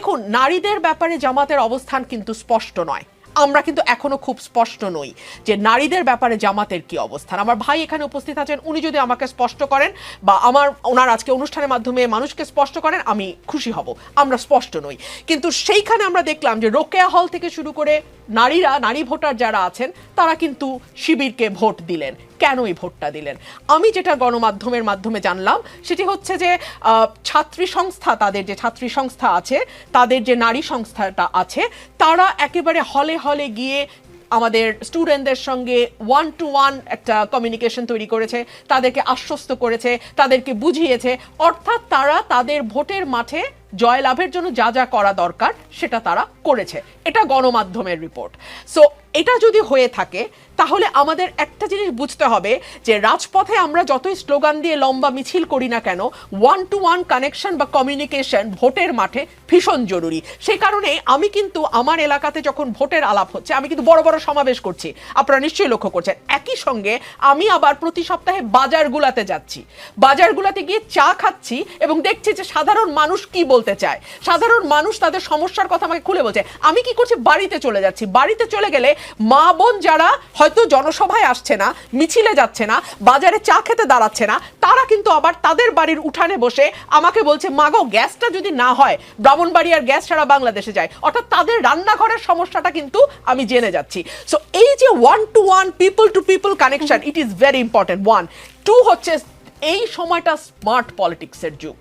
দেখুন, নারীদের ব্যাপারে জামাতের অবস্থান কিন্তু স্পষ্ট নয়। আমরা কিন্তু এখনো খুব স্পষ্ট নই যে নারীদের ব্যাপারে জামাতের কি অবস্থান। আমার ভাই এখানে উপস্থিত আছেন, উনি যদি আমাকে স্পষ্ট করেন বা ওনার আজকে অনুষ্ঠানের মাধ্যমে মানুষকে স্পষ্ট করেন, আমি খুশি হব। আমরা স্পষ্ট নই, কিন্তু সেইখানে আমরা দেখলাম যে রোকেয়া হল থেকে শুরু করে নারী ভোটার যারা আছেন তারা কিন্তু শিবিরকে ভোট দিলেন। কেন এই ভোটটা দিলেন? আমি যেটা গণমাধ্যমের মাধ্যমে জানলাম সেটি হচ্ছে যে ছাত্রী সংস্থা, তাদের যে ছাত্রী সংস্থা আছে, তাদের যে নারী সংস্থাটা আছে, তারা একেবারে হলে হলে গিয়ে আমাদের স্টুডেন্টদের সঙ্গে 1-to-1 একটা কমিউনিকেশন তৈরি করেছে, তাদেরকে আশ্বস্ত করেছে, তাদেরকে বুঝিয়েছে, অর্থাৎ তারা তাদের ভোটের মাঠে জয়লাভের জন্য যা যা করা দরকার সেটা তারা করেছে। এটা গণমাধ্যমের রিপোর্ট। সো এটা যদি হয়ে থাকে তাহলে আমাদের একটা জিনিস বুঝতে হবে যে রাজপথে আমরা যতই স্লোগান দিয়ে লম্বা মিছিল করি না কেন, 1-to-1 কানেকশন বা কমিউনিকেশন ভোটের মাঠে ভীষণ জরুরি। সেই কারণে আমি কিন্তু আমার এলাকাতে যখন ভোটের আলাপ হচ্ছে, আমি কিন্তু বড় বড় সমাবেশ করছি, আপনারা নিশ্চয়ই লক্ষ্য করছেন। একই সঙ্গে আমি আবার প্রতি সপ্তাহে বাজারগুলাতে যাচ্ছি, বাজারগুলাতে গিয়ে চা খাচ্ছি এবং দেখছি যে সাধারণ মানুষ কি বলতে চায়। সাধারণ মানুষ তাদের সমস্যার কথা আমাকে খুলে বলছে। আমি কি করছি? বাড়িতে চলে যাচ্ছি। বাড়িতে চলে গেলে মা বোন যারা হয়তো জনসভায় আসছে না, মিছিলে যাচ্ছে না, বাজারে চা খেতে দাঁড়াচ্ছে না, তারা কিন্তু আবার তাদের বাড়ির উঠানে বসে আমাকে বলছে, মাগো গ্যাসটা যদি না হয়, ব্রাহ্মণবাড়িয়ার গ্যাস সারা বাংলাদেশে যায়। অর্থাৎ তাদের রান্নাঘরের সমস্যাটা কিন্তু আমি জেনে যাচ্ছি। সো এই যে 1-to-1 people to people connection, it is very important. 1, 2 হচ্ছে এই সময়টা স্মার্ট পলিটিক্সের যুগ।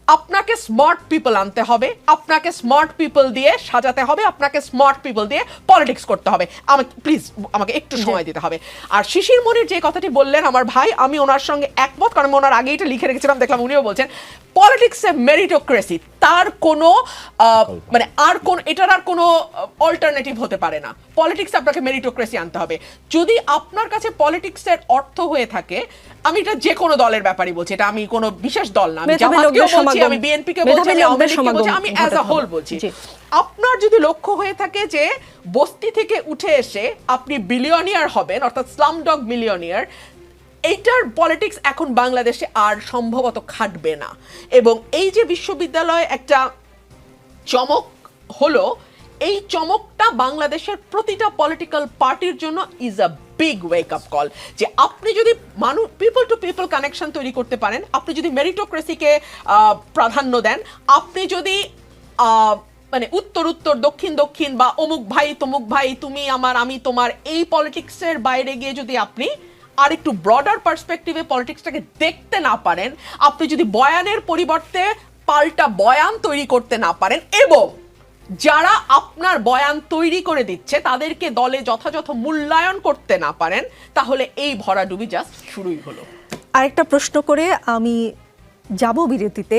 আপনাকে স্মার্ট পিপল আনতে হবে, আপনাকে স্মার্ট পিপল দিয়ে সাজাতে হবে, আপনাকে স্মার্ট পিপল দিয়ে পলিটিক্স করতে হবে। আমাকে একটু সময় দিতে হবে। আর শিশির মনির যে কথাটি বললেন আমার ভাই, আমি ওনার সঙ্গে একমত, কারণ ওনার আগে এটা লিখে রেখেছিলাম, দেখলাম উনিও বলছেন পলিটিক্সে মেরিটোক্রেসি, তার কোনো মানে এটার আর কোনো অল্টারনেটিভ হতে পারে না। পলিটিক্সে আপনাকে মেরিটোক্রেসি আনতে হবে। যদি আপনার কাছে পলিটিক্সের অর্থ হয়ে থাকে, আমি এটা যে কোনো দলের ব্যাপারই বলছি, এটা আমি কোনো বিশেষ দল না, আমি জামাতকেও বলছি, আমি বিএনপিকে বলছি, আমি আওয়ামী লীগকে বলছি, আমি অ্যাজ আ হোল বলছি। আপনার যদি লক্ষ্য হয়ে থাকে যে বস্তি থেকে উঠে এসে আপনি বিলিয়নিয়ার হবেন, অর্থাৎ স্লামডগ মিলিয়নিয়ার, এইটার পলিটিক্স এখন বাংলাদেশে আর সম্ভবত খাটবে না। এবং এই যে বিশ্ববিদ্যালয়ে একটা চমক হলো, এই চমকটা বাংলাদেশের প্রতিটা পলিটিক্যাল পার্টির জন্য is a big wake up call. যে আপনি যদি পিপল টু পিপল কানেকশন তৈরি করতে পারেন, আপনি যদি মেরিটোক্রেসিকে প্রাধান্য দেন, আপনি যদি মানে উত্তর উত্তর দক্ষিণ দক্ষিণ বা অমুক ভাই তমুক ভাই, তুমি আমার আমি তোমার, এই পলিটিক্সের বাইরে গিয়ে যদি আপনি আর একটু ব্রডার পার্সপেক্টিভে পলিটিক্সটাকে দেখতে না পারেন, আপনি যদি বয়ানের পরিবর্তে পাল্টা বয়ান তৈরি করতে না পারেন, এবং যারা আপনার বয়ান তৈরি করে দিচ্ছে তাদেরকে দলে যথাযথ মূল্যায়ন করতে না পারেন, তাহলে এই ভরাডুবি জাস্ট শুরুই হলো। আরেকটা প্রশ্ন করে আমি যাব বিরতিতে।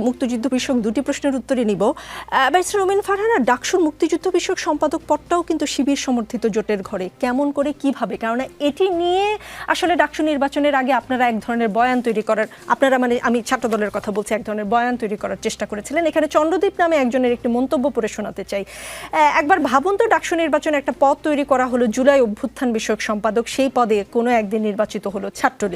মুক্তিযুদ্ধ বিষয়ক দুটি প্রশ্নের উত্তরে নিব। ব্যারিস্টার রুমিন ফারহানা, ডাকসুর মুক্তিযুদ্ধ বিষয়ক সম্পাদক পদটাও কিন্তু শিবির সমর্থিত জোটের ঘরে, কেমন করে কিভাবে? কারণ এটি নিয়ে আসলে ডাকসু নির্বাচনের আগে আপনারা এক ধরনের বয়ান তৈরি করার, আপনারা মানে আমি ছাত্র দলের কথা বলছি, এক ধরনের বয়ান তৈরি করার চেষ্টা করেছিলেন। এখানে চন্দ্রদীপ নামে একজনের একটি মন্তব্য পড়ে শোনাতে চাই। একবার ভাবুন তো, ডাকসু নির্বাচনে একটা পদ তৈরি করা হলো, জুলাই অভ্যুত্থান বিষয়ক সম্পাদক, সেই পদে কোনো একদিন নির্বাচিত হলো ছাত্রলীগ।